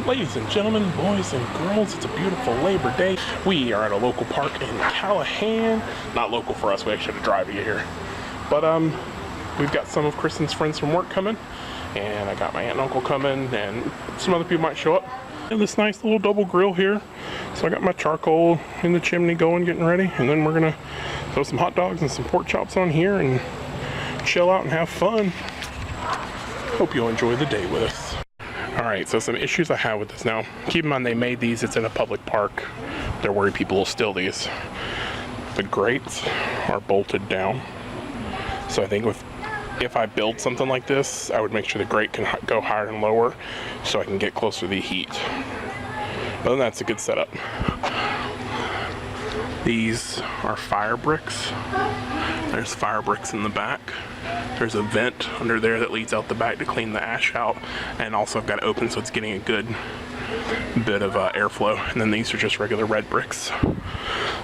Ladies and gentlemen, boys and girls, it's a beautiful Labor Day. We are at a local park in Callahan. Not local for us, we actually had to drive to get here. But we've got some of Kristen's friends from work coming, and I got my aunt and uncle coming, and some other people might show up. And this nice little double grill here. So I got my charcoal in the chimney going, getting ready, and then we're gonna throw some hot dogs and some pork chops on here and chill out and have fun. Hope you'll enjoy the day with us. Alright, so some issues I have with this now. Keep in mind they made these, it's in a public park. They're worried people will steal these. The grates are bolted down. So I think if I build something like this, I would make sure the grate can go higher and lower so I can get closer to the heat. Other than that, it's a good setup. These are fire bricks. There's fire bricks in the back. There's a vent under there that leads out the back to clean the ash out, and also I've got it open so it's getting a good bit of airflow. And then these are just regular red bricks.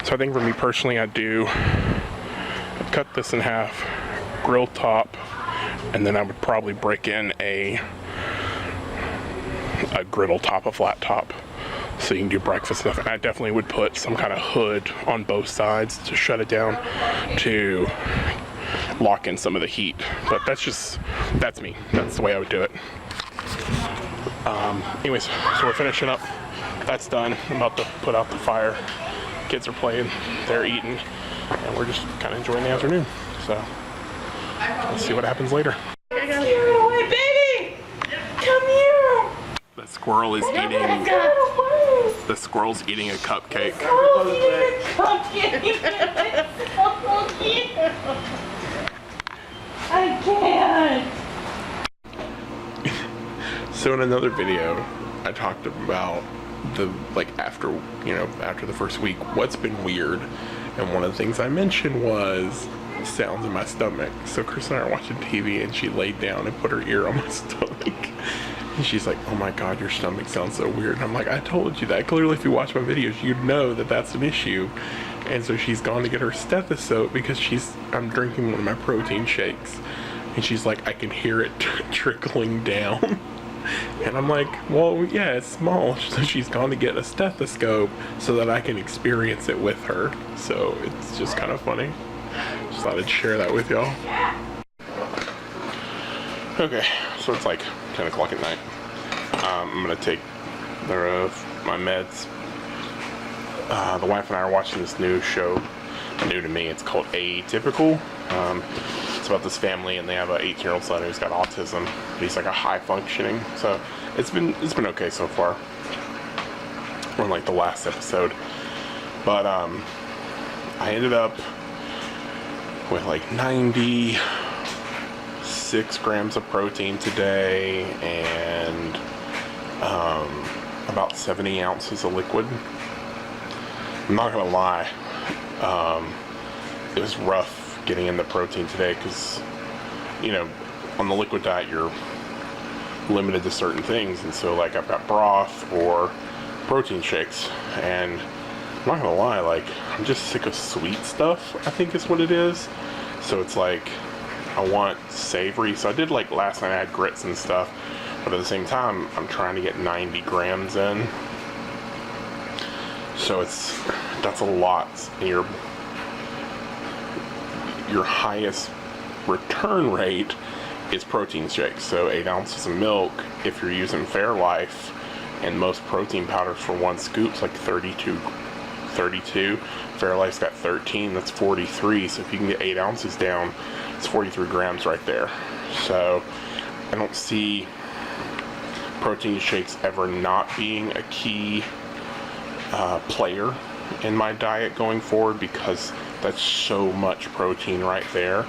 So I think for me personally, I'd cut this in half, grill top, and then I would probably break in a griddle top, a flat top, so you can do breakfast stuff. And I definitely would put some kind of hood on both sides to shut it down, to lock in some of the heat. But that's me. That's the way I would do it. Anyways, so we're finishing up. That's done. I'm about to put out the fire. Kids are playing, they're eating, and we're just kind of enjoying the afternoon. So let's see what happens later. Get away, baby! Come here! The squirrel is eating. The squirrel's eating a cupcake. I can't. So in another video, I talked about after the first week, what's been weird, and one of the things I mentioned was sounds in my stomach. So Chris and I are watching TV, and she laid down and put her ear on my stomach. And she's like, oh my god, your stomach sounds so weird. And I'm like, I told you that. Clearly, if you watch my videos, you'd know that that's an issue. And so she's gone to get her stethoscope because I'm drinking one of my protein shakes. And she's like, I can hear it trickling down. And I'm like, well, yeah, it's small. So she's gone to get a stethoscope so that I can experience it with her. So it's just kind of funny. Just thought I'd share that with y'all. Okay, so it's like 10 o'clock at night. I'm gonna take my meds. The wife and I are watching this new show, new to me. It's called Atypical. It's about this family, and they have an 18-year-old son who's got autism. He's like a high functioning. So it's been okay so far. We're in like the last episode, but I ended up with like 96 grams of protein today, and about 70 ounces of liquid. I'm not gonna lie, it was rough getting in the protein today because, on the liquid diet you're limited to certain things, and so like I've got broth or protein shakes, and I'm not gonna lie, like I'm just sick of sweet stuff, I think is what it is. So it's like I want savory. So I did, like last night I had grits and stuff, but at the same time I'm trying to get 90 grams in. So that's a lot. And your highest return rate is protein shakes. So 8 ounces of milk, if you're using Fairlife, and most protein powders for one scoop's like 32. Fairlife's got 13, that's 43. So if you can get 8 ounces down, it's 43 grams right there. So I don't see protein shakes ever not being a key player in my diet going forward, because that's so much protein right there.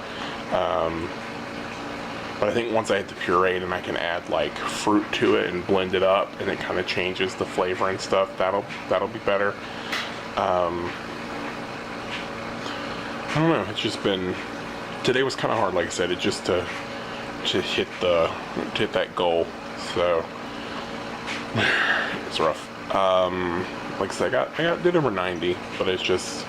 But I think once I hit the pureed and I can add like fruit to it and blend it up, and it kind of changes the flavor and stuff, that'll be better. I don't know, it's just been, today was kind of hard, like I said, it just to hit that goal. So it's rough. Like I said, I did over 90, but it's just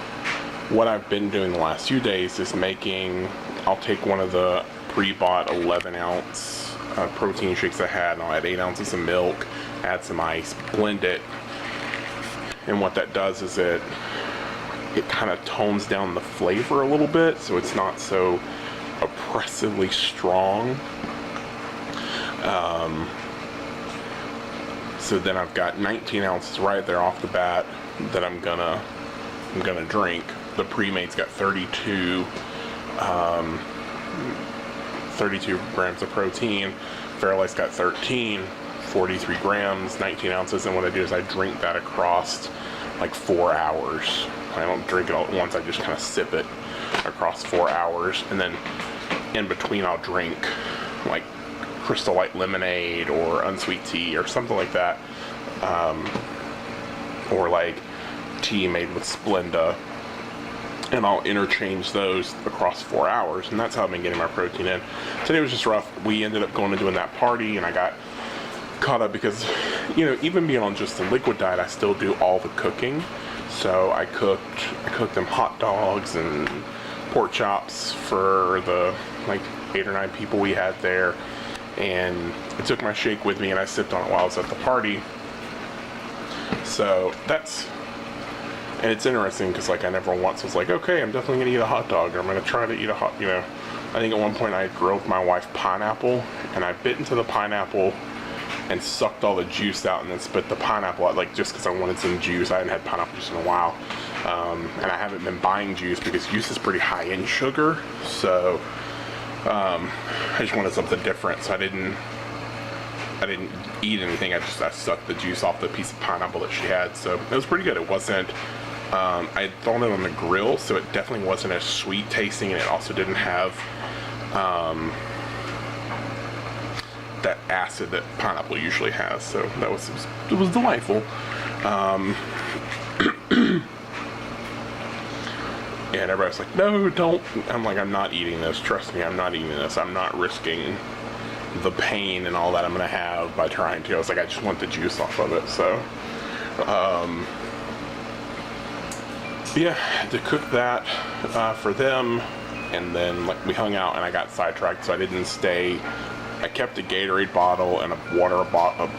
what I've been doing the last few days is I'll take one of the pre-bought 11 ounce protein shakes I had, and I'll add 8 ounces of milk, add some ice, blend it, and what that does is it kind of tones down the flavor a little bit, so it's not so oppressively strong. So then I've got 19 ounces right there off the bat that I'm gonna drink. The pre-made's got 32 grams of protein. Fairlight's got 13, 43 grams, 19 ounces, and what I do is I drink that across like 4 hours. I don't drink it all at once, I just kind of sip it across 4 hours, and then in between I'll drink like Crystal Light lemonade or unsweet tea or something like that, or like tea made with Splenda, and I'll interchange those across 4 hours, and that's how I've been getting my protein in. Today was just rough. We ended up going and doing that party, and I got caught up because, you know, even being on just the liquid diet, I still do all the cooking. So I cooked them hot dogs and pork chops for the like 8 or 9 people we had there, and I took my shake with me and I sipped on it while I was at the party. So that's, and it's interesting because like I never once was like, okay, I'm definitely gonna eat a hot dog, or I'm gonna try to eat a hot, you know. I think at one point I had grilled my wife pineapple, and I bit into the pineapple and sucked all the juice out and then spit the pineapple out, like just because I wanted some juice. I hadn't had pineapple juice in a while, and I haven't been buying juice because juice is pretty high in sugar, so I just wanted something different. So I didn't eat anything. I sucked the juice off the piece of pineapple that she had, so it was pretty good. It wasn't, I had thrown it on the grill, so it definitely wasn't as sweet tasting, and it also didn't have that acid that pineapple usually has, so that was, it was delightful. And everybody's like, no, don't. I'm like, I'm not eating this, trust me, I'm not eating this. I'm not risking the pain and all that I'm gonna have by trying to. I was like, I just want the juice off of it. So yeah, had to cook that for them, and then like we hung out and I got sidetracked, so I didn't stay. I kept a Gatorade bottle and a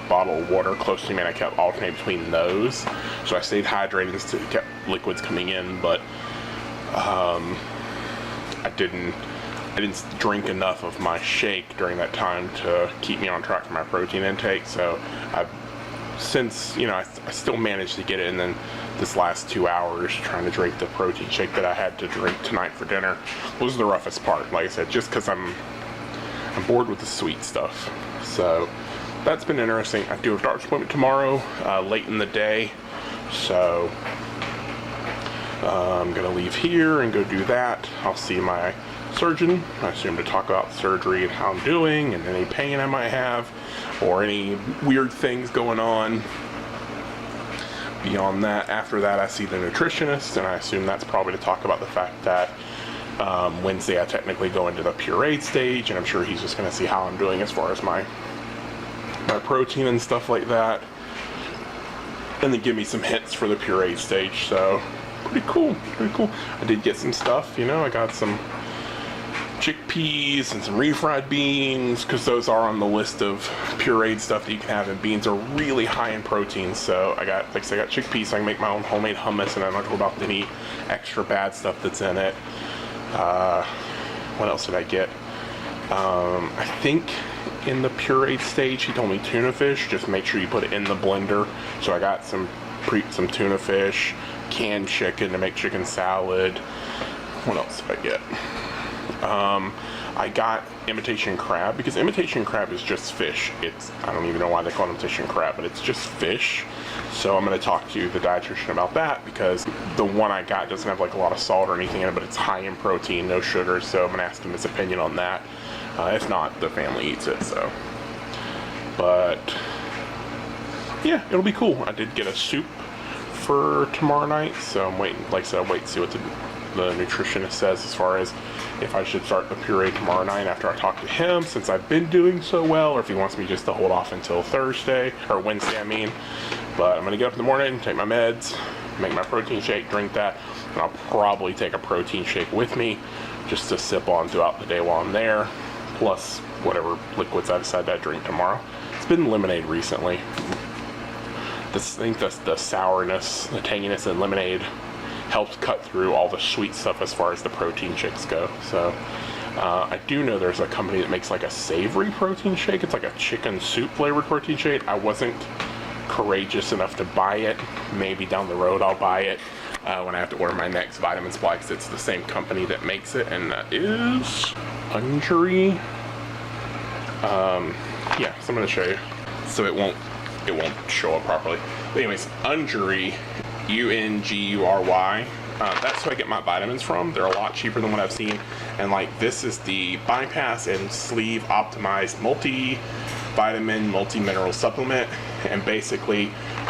bottle of water close to me, and I kept alternating between those. So I stayed hydrated and still kept liquids coming in, but I didn't drink enough of my shake during that time to keep me on track for my protein intake. So I've since, you know, I still managed to get it, and then this last 2 hours trying to drink the protein shake that I had to drink tonight for dinner was the roughest part. Like I said, just because I'm bored with the sweet stuff. So that's been interesting. I do a doctor's appointment tomorrow, late in the day. So I'm gonna leave here and go do that. I'll see my surgeon, I assume, to talk about surgery and how I'm doing and any pain I might have or any weird things going on. Beyond that, after that, I see the nutritionist, and I assume that's probably to talk about the fact that Wednesday I technically go into the pureed stage, and I'm sure he's just going to see how I'm doing as far as my protein and stuff like that, and then give me some hints for the pureed stage. So pretty cool. I did get some stuff, you know, I got some chickpeas and some refried beans, because those are on the list of pureed stuff that you can have, and beans are really high in protein. So I got, like I said, I got chickpeas, so I can make my own homemade hummus, and I'm not sure about any extra bad stuff that's in it. What else did I get? I think in the pureed stage he told me tuna fish, just make sure you put it in the blender. So I got some tuna fish, canned chicken to make chicken salad. What else did I get? I got imitation crab, because imitation crab is just fish. I don't even know why they call it imitation crab, but it's just fish. So I'm going to talk to the dietitian about that, because the one I got doesn't have like a lot of salt or anything in it, but it's high in protein, no sugar. So I'm going to ask him his opinion on that. If not, the family eats it. So, but yeah, it'll be cool. I did get a soup for tomorrow night, so I'm waiting. Like I said, I'll wait to see what the nutritionist says as far as if I should start the puree tomorrow night after I talk to him, since I've been doing so well, or if he wants me just to hold off until Thursday, or Wednesday, I mean. But I'm gonna get up in the morning, take my meds, make my protein shake, drink that, and I'll probably take a protein shake with me just to sip on throughout the day while I'm there. plus whatever liquids I decide to drink tomorrow. It's been lemonade recently. I think that's the sourness, the tanginess in lemonade helps cut through all the sweet stuff as far as the protein shakes go. So I do know there's a company that makes like a savory protein shake. It's like a chicken soup flavored protein shake. I wasn't courageous enough to buy it. Maybe down the road I'll buy it when I have to order my next vitamin supply, because it's the same company that makes it, and that is Unjury. Yeah, so I'm gonna show you. So it won't show up properly. But anyways, Unjury, Ungury. That's who I get my vitamins from. They're a lot cheaper than what I've seen. And like, this is the bypass and sleeve optimized multivitamin, multi-mineral supplement. And basically,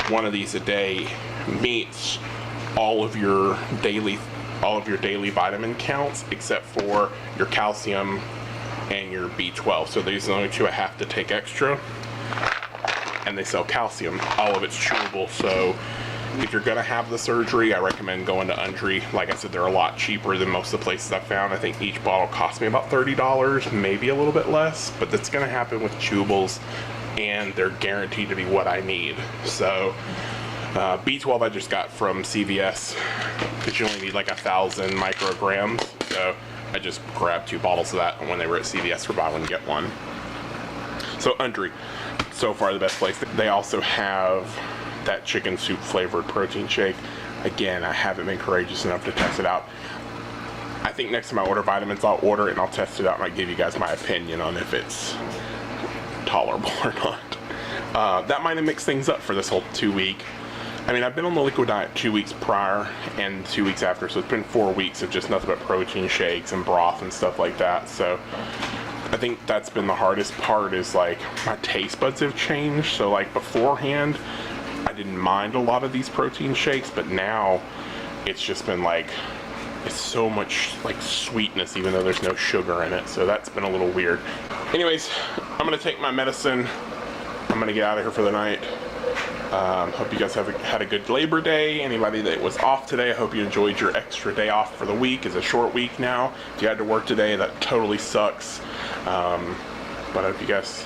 one of these a day meets all of your daily vitamin counts except for your calcium and your B12. So these are the only two I have to take extra. And they sell calcium. All of it's chewable. So if you're gonna have the surgery, I recommend going to Unjury. Like I said, they're a lot cheaper than most of the places I've found. I think each bottle cost me about $30, maybe a little bit less, but that's gonna happen with chewables, and they're guaranteed to be what I need. So B12 I just got from CVS, because you only need like 1,000 micrograms. So I just grabbed 2 bottles of that when they were at CVS for buy one get one. So Unjury, so far the best place. They also have that chicken soup flavored protein shake. Again, I haven't been courageous enough to test it out. I think next time I order vitamins, I'll order it and I'll test it out and I'll give you guys my opinion on if it's tolerable or not. That might have mixed things up for this whole 2-week. I mean, I've been on the liquid diet 2 weeks prior and 2 weeks after, so it's been 4 weeks of just nothing but protein shakes and broth and stuff like that. So I think that's been the hardest part, is like my taste buds have changed. So like beforehand, I didn't mind a lot of these protein shakes, but now it's just been like, it's so much like sweetness even though there's no sugar in it. So that's been a little weird. Anyways, I'm gonna take my medicine. I'm gonna get out of here for the night. Hope you guys had a good Labor Day. Anybody that was off today, I hope you enjoyed your extra day off for the week. It's a short week now. If you had to work today, that totally sucks. But I hope you guys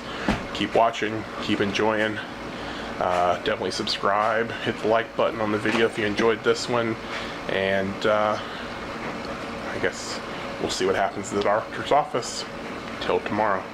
keep watching, keep enjoying. Definitely subscribe, hit the like button on the video if you enjoyed this one, and I guess we'll see what happens in the doctor's office. Till tomorrow.